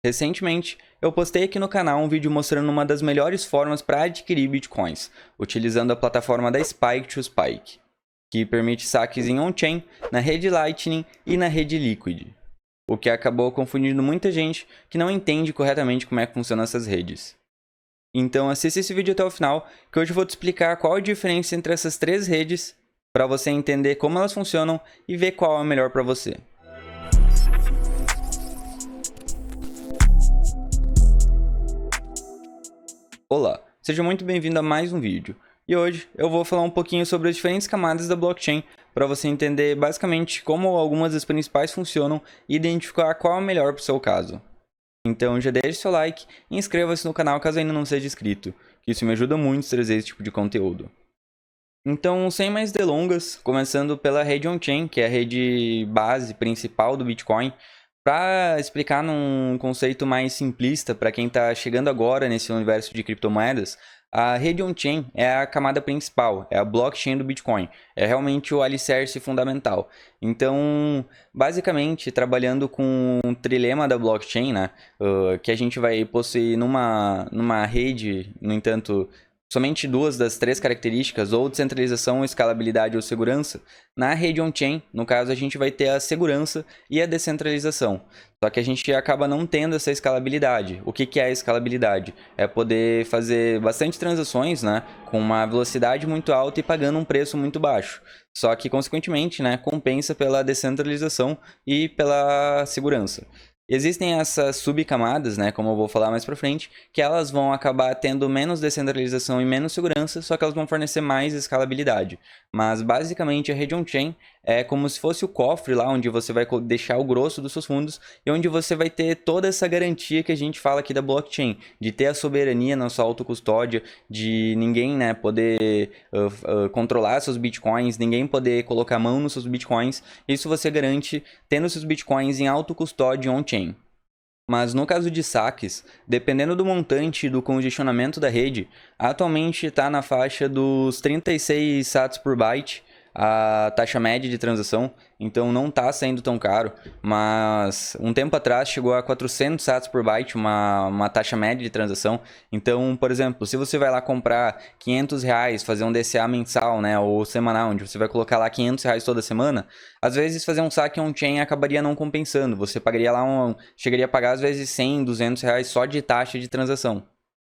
Recentemente, eu postei aqui no canal um vídeo mostrando uma das melhores formas para adquirir bitcoins, utilizando a plataforma da Spike to Spike, que permite saques em on-chain, na rede Lightning e na rede Liquid, o que acabou confundindo muita gente que não entende corretamente como é que funcionam essas redes. Então assista esse vídeo até o final, que hoje eu vou te explicar qual a diferença entre essas três redes, para você entender como elas funcionam e ver qual é a melhor para você. Olá, seja muito bem-vindo a mais um vídeo. E hoje eu vou falar um pouquinho sobre as diferentes camadas da blockchain para você entender basicamente como algumas das principais funcionam e identificar qual é a melhor para o seu caso. Então já deixe seu like e inscreva-se no canal caso ainda não seja inscrito, que isso me ajuda muito a trazer esse tipo de conteúdo. Então, sem mais delongas, começando pela rede on-chain, que é a rede base principal do Bitcoin, para explicar num conceito mais simplista para quem está chegando agora nesse universo de criptomoedas, a rede on-chain é a camada principal, é a blockchain do Bitcoin, é realmente o alicerce fundamental. Então, basicamente, trabalhando com um trilema da blockchain, né, que a gente vai possuir numa rede, no entanto, somente duas das três características, ou descentralização, escalabilidade ou segurança. Na rede on-chain, no caso, a gente vai ter a segurança e a descentralização. Só que a gente acaba não tendo essa escalabilidade. O que é a escalabilidade? É poder fazer bastante transações, né, com uma velocidade muito alta e pagando um preço muito baixo. Só que, consequentemente, né, compensa pela descentralização e pela segurança. Existem essas subcamadas, né, como eu vou falar mais pra frente, que elas vão acabar tendo menos descentralização e menos segurança, só que elas vão fornecer mais escalabilidade. Mas basicamente a rede on-chain é como se fosse o cofre lá onde você vai deixar o grosso dos seus fundos e onde você vai ter toda essa garantia que a gente fala aqui da blockchain, de ter a soberania na sua autocustódia, de ninguém, né, poder controlar seus bitcoins, ninguém poder colocar a mão nos seus bitcoins. Isso você garante tendo seus bitcoins em autocustódia on-chain. Mas no caso de saques, dependendo do montante e do congestionamento da rede, atualmente está na faixa dos 36 sats por byte, a taxa média de transação, então não está saindo tão caro, mas um tempo atrás chegou a 400 sats por byte, uma taxa média de transação. Então, por exemplo, se você vai lá comprar R$ 500, fazer um DCA mensal, né, ou semanal, onde você vai colocar lá R$ 500 toda semana, às vezes fazer um saque on-chain acabaria não compensando, você pagaria lá chegaria a pagar às vezes 100, R$ 200 só de taxa de transação.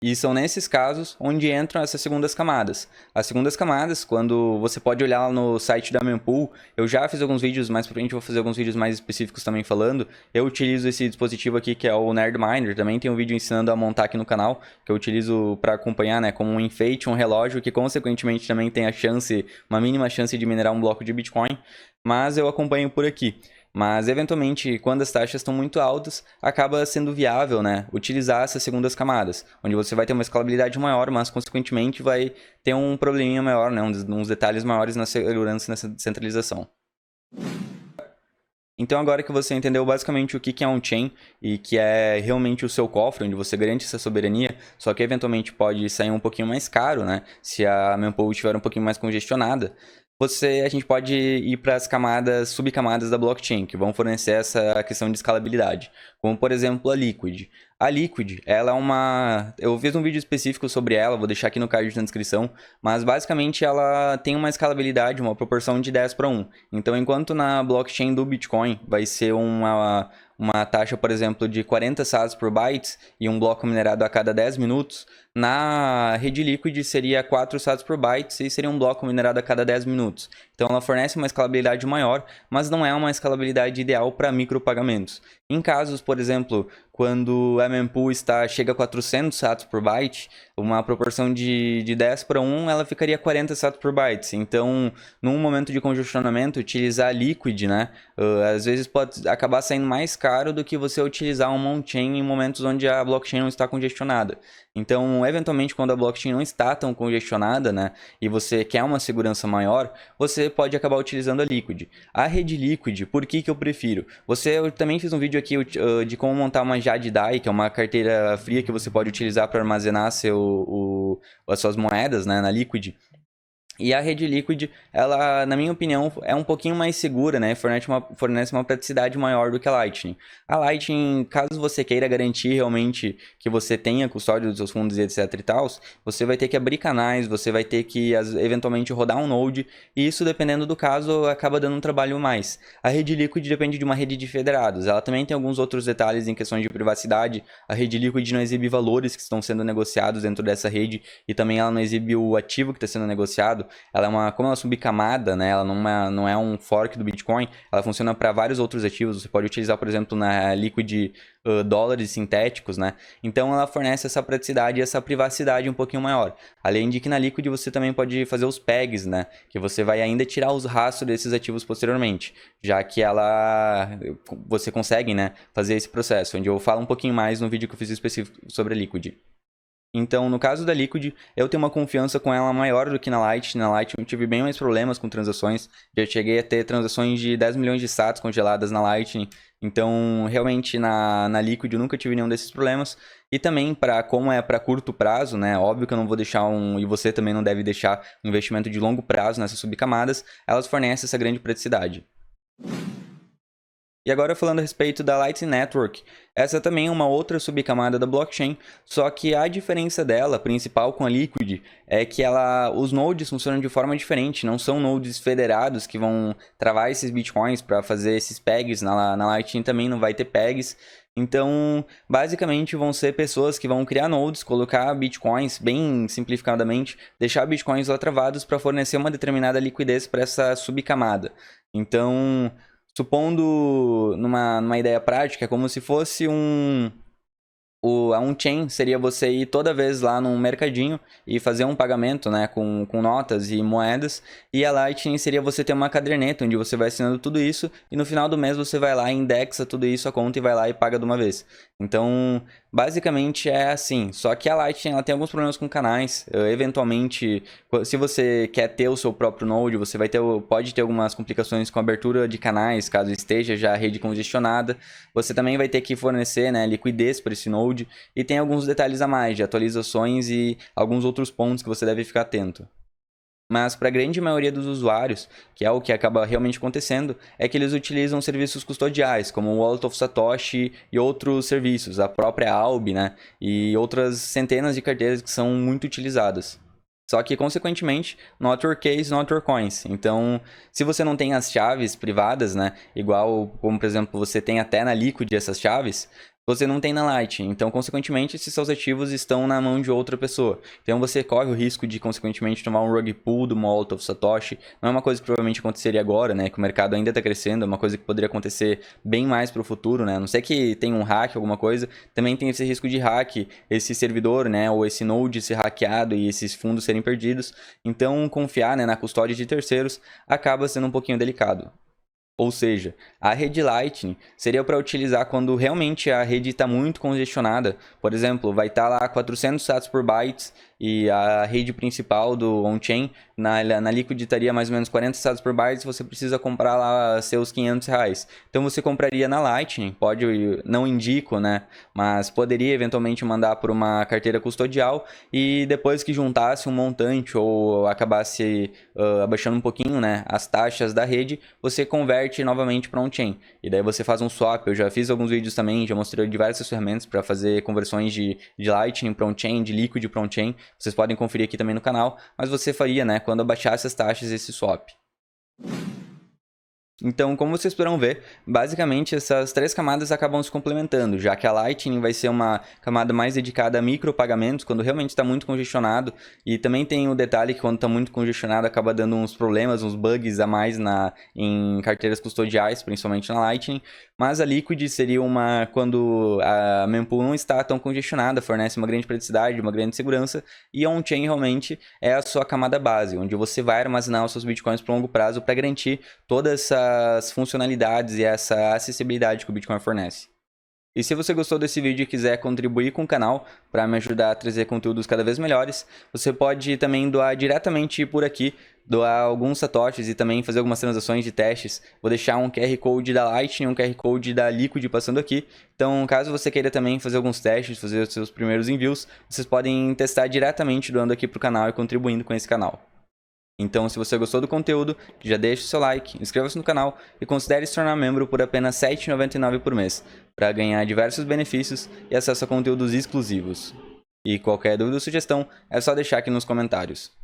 E são nesses casos onde entram essas segundas camadas. As segundas camadas, quando você pode olhar lá no site da Mempool, eu já fiz alguns vídeos, mais pra frente eu vou fazer alguns vídeos mais específicos também falando. Eu utilizo esse dispositivo aqui que é o Nerdminer, também tem um vídeo ensinando a montar aqui no canal, que eu utilizo para acompanhar, né, como um enfeite, um relógio, que consequentemente também tem a chance, uma mínima chance de minerar um bloco de Bitcoin, mas eu acompanho por aqui. Mas, eventualmente, quando as taxas estão muito altas, acaba sendo viável, né, utilizar essas segundas camadas, onde você vai ter uma escalabilidade maior, mas, consequentemente, vai ter um probleminha maior, né, uns detalhes maiores na segurança e nessa descentralização. Então, agora que você entendeu basicamente o que é on-chain e que é realmente o seu cofre, onde você garante essa soberania, só que eventualmente pode sair um pouquinho mais caro, né, se a mempool estiver um pouquinho mais congestionada, a gente pode ir para as subcamadas da blockchain, que vão fornecer essa questão de escalabilidade, como por exemplo a Liquid. A Liquid, ela é uma... Eu fiz um vídeo específico sobre ela, vou deixar aqui no card na descrição, mas basicamente ela tem uma escalabilidade, uma proporção de 10:1. Então, enquanto na blockchain do Bitcoin vai ser uma taxa, por exemplo, de 40 sats por byte e um bloco minerado a cada 10 minutos, na rede Liquid seria 4 sats por byte e seria um bloco minerado a cada 10 minutos. Então ela fornece uma escalabilidade maior, mas não é uma escalabilidade ideal para micropagamentos. Em casos, por exemplo, quando a mempool chega a 400 sats por byte, uma proporção de 10:1, ela ficaria 40 sats por byte. Então, num momento de congestionamento, utilizar Liquid, né, às vezes pode acabar saindo mais caro do que você utilizar uma on-chain em momentos onde a blockchain não está congestionada. Então, eventualmente, quando a blockchain não está tão congestionada, né, e você quer uma segurança maior, você pode acabar utilizando a Liquid. A rede Liquid, por que eu prefiro? Eu também fiz um vídeo aqui de como montar uma Jade DAI, que é uma carteira fria que você pode utilizar para armazenar as suas moedas, né, na Liquid. E a rede Liquid, ela, na minha opinião, é um pouquinho mais segura, né? Fornece uma praticidade maior do que a Lightning. A Lightning, caso você queira garantir realmente que você tenha custódia dos seus fundos e etc e tal, você vai ter que abrir canais, você vai ter que eventualmente rodar um node, e isso, dependendo do caso, acaba dando um trabalho mais. A rede Liquid depende de uma rede de federados. Ela também tem alguns outros detalhes em questões de privacidade. A rede Liquid não exibe valores que estão sendo negociados dentro dessa rede, e também ela não exibe o ativo que está sendo negociado. Ela é como ela é subcamada, né? Ela não é um fork do Bitcoin. Ela funciona para vários outros ativos. Você pode utilizar, por exemplo, na Liquid dólares sintéticos, né? Então ela fornece essa praticidade e essa privacidade um pouquinho maior. Além de que na Liquid você também pode fazer os pegs, né? Que você vai ainda tirar os rastros desses ativos posteriormente, já que você consegue, né, fazer esse processo, onde eu falo um pouquinho mais no vídeo que eu fiz específico sobre a Liquid. Então, no caso da Liquid, eu tenho uma confiança com ela maior do que na Lightning. Na Lightning eu tive bem mais problemas com transações. Já cheguei a ter transações de 10 milhões de sats congeladas na Lightning. Então, realmente, na Liquid eu nunca tive nenhum desses problemas. E também, como é para curto prazo, né? Óbvio que eu não vou deixar e você também não deve deixar um investimento de longo prazo nessas subcamadas. Elas fornecem essa grande praticidade. E agora falando a respeito da Lightning Network, essa também é uma outra subcamada da blockchain, só que a diferença dela, principal com a Liquid, é que os nodes funcionam de forma diferente, não são nodes federados que vão travar esses bitcoins para fazer esses pegs, na Lightning também não vai ter pegs. Então, basicamente, vão ser pessoas que vão criar nodes, colocar bitcoins, bem simplificadamente, deixar bitcoins lá travados para fornecer uma determinada liquidez para essa subcamada. Então, supondo numa ideia prática, é como se fosse a on-chain seria você ir toda vez lá num mercadinho e fazer um pagamento, né, com notas e moedas. E a Lightning seria você ter uma caderneta onde você vai assinando tudo isso e no final do mês você vai lá e indexa tudo isso a conta e vai lá e paga de uma vez. Então, basicamente é assim. Só que a Lightning ela tem alguns problemas com canais. Eventualmente, se você quer ter o seu próprio node, você pode ter algumas complicações com a abertura de canais, caso esteja já a rede congestionada. Você também vai ter que fornecer, né, liquidez para esse node. E tem alguns detalhes a mais de atualizações e alguns outros pontos que você deve ficar atento. Mas para a grande maioria dos usuários, que é o que acaba realmente acontecendo, é que eles utilizam serviços custodiais, como o Wallet of Satoshi e outros serviços, a própria Albi, né? E outras centenas de carteiras que são muito utilizadas. Só que, consequentemente, not your case, not your coins. Então, se você não tem as chaves privadas, né? Igual, como por exemplo, você tem até na Liquid essas chaves, você não tem na Lightning. Então, consequentemente, esses seus ativos estão na mão de outra pessoa. Então, você corre o risco de, consequentemente, tomar um rug pull do Wallet of Satoshi. Não é uma coisa que provavelmente aconteceria agora, né? Que o mercado ainda está crescendo. É uma coisa que poderia acontecer bem mais para o futuro, né? A não ser que tenha um hack, alguma coisa. Também tem esse risco de hack, esse servidor, né? Ou esse node ser hackeado e esses fundos serem perdidos. Então, confiar, né, na custódia de terceiros acaba sendo um pouquinho delicado. Ou seja, a rede Lightning seria para utilizar quando realmente a rede está muito congestionada. Por exemplo, vai estar lá 400 sats por bytes e a rede principal do on-chain na Liquid estaria mais ou menos 40 sats por bytes, você precisa comprar lá seus R$ 500. Então você compraria na Lightning, não indico, né? Mas poderia eventualmente mandar por uma carteira custodial e depois que juntasse um montante ou acabasse abaixando um pouquinho, né, as taxas da rede, você converte novamente para on-chain. E daí você faz um swap. Eu já fiz alguns vídeos também, já mostrei diversas ferramentas para fazer conversões de Lightning para on-chain, de Liquid para on-chain. Vocês podem conferir aqui também no canal, mas você faria, né, quando abaixasse as taxas esse swap. Então, como vocês poderão ver, basicamente essas três camadas acabam se complementando, já que a Lightning vai ser uma camada mais dedicada a micropagamentos, quando realmente está muito congestionado, e também tem o detalhe que quando está muito congestionado acaba dando uns problemas, uns bugs a mais em carteiras custodiais, principalmente na Lightning, mas a Liquid seria quando a mempool não está tão congestionada, fornece uma grande praticidade, uma grande segurança, e a on-chain realmente é a sua camada base, onde você vai armazenar os seus bitcoins por longo prazo para garantir todas essas funcionalidades e essa acessibilidade que o Bitcoin fornece. E se você gostou desse vídeo e quiser contribuir com o canal para me ajudar a trazer conteúdos cada vez melhores, você pode também doar diretamente por aqui, doar alguns satoshis e também fazer algumas transações de testes. Vou deixar um QR Code da Lightning e um QR Code da Liquid passando aqui. Então, caso você queira também fazer alguns testes, fazer os seus primeiros envios, vocês podem testar diretamente doando aqui para o canal e contribuindo com esse canal. Então, se você gostou do conteúdo, já deixa o seu like, inscreva-se no canal e considere se tornar membro por apenas R$ 7,99 por mês, para ganhar diversos benefícios e acesso a conteúdos exclusivos. E qualquer dúvida ou sugestão é só deixar aqui nos comentários.